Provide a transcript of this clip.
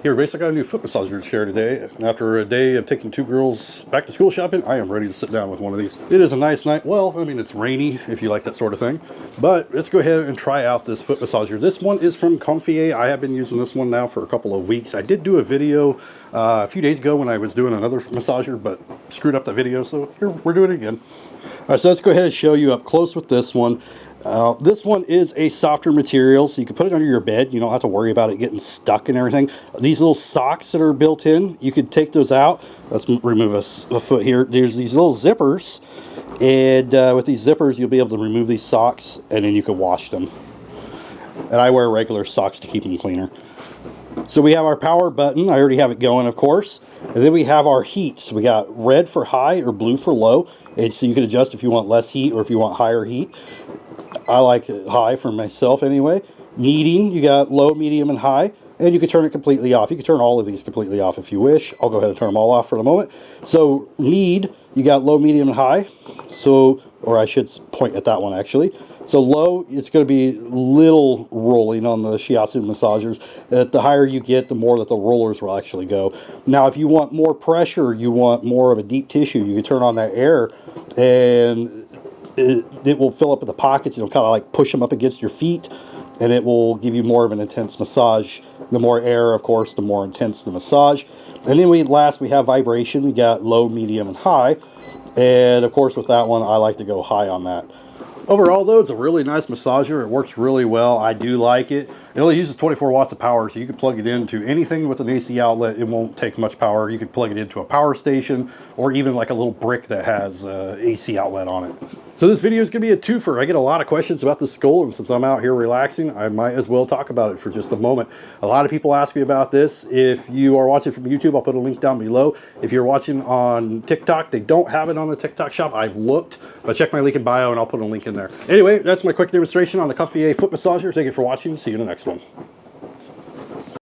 Here, basically, I got a new foot massager to share today. And after a day of taking two girls back to school shopping, I am ready to sit down with one of these. It is a nice night. Well, I mean, it's rainy if you like that sort of thing. But let's go ahead and try out this foot massager. This one is from COMFIER. I have been using this one now for a couple of weeks. I did do a video a few days ago when I was doing another massager, but screwed up the video. So here, we're doing it again. All right, so let's go ahead and show you up close with this one. This one is a softer material, so you can put it under your bed. You don't have to worry about it getting stuck and everything. These little socks that are built in, you could take those out. Let's remove a foot here. There's these little zippers, and with these zippers, you'll be able to remove these socks, and then you can wash them. And I wear regular socks to keep them cleaner. So we have our power button. I already have it going, of course. And then we have our heat. So we got red for high or blue for low. And so you can adjust if you want less heat or if you want higher heat. I like it high for myself anyway. Kneading, you got low, medium, and high. And you can turn it completely off. You can turn all of these completely off if you wish. I'll go ahead and turn them all off for the moment. So knead, you got low, medium, and high. So, or I should point at that one actually. So low, it's going to be little rolling on the Shiatsu massagers. The higher you get, the more that the rollers will actually go. Now, if you want more pressure, you want more of a deep tissue, you can turn on that air, and it will fill up with the pockets. It'll kind of like push them up against your feet, and it will give you more of an intense massage. The more air, of course, the more intense the massage. And then we have vibration. We got low, medium, and high. And of course, with that one, I like to go high on that. Overall, though, it's a really nice massager. It works really well. I do like it. It only uses 24 watts of power, so you can plug it into anything with an AC outlet. It won't take much power. You could plug it into a power station or even like a little brick that has an AC outlet on it. So this video is going to be a twofer. I get a lot of questions about the skull, and since I'm out here relaxing, I might as well talk about it for just a moment. A lot of people ask me about this. If you are watching from YouTube, I'll put a link down below. If you're watching on TikTok, they don't have it on the TikTok shop. I've looked, but check my link in bio and I'll put a link in there. Anyway, that's my quick demonstration on the COMFIER foot massager. Thank you for watching. See you in the next one.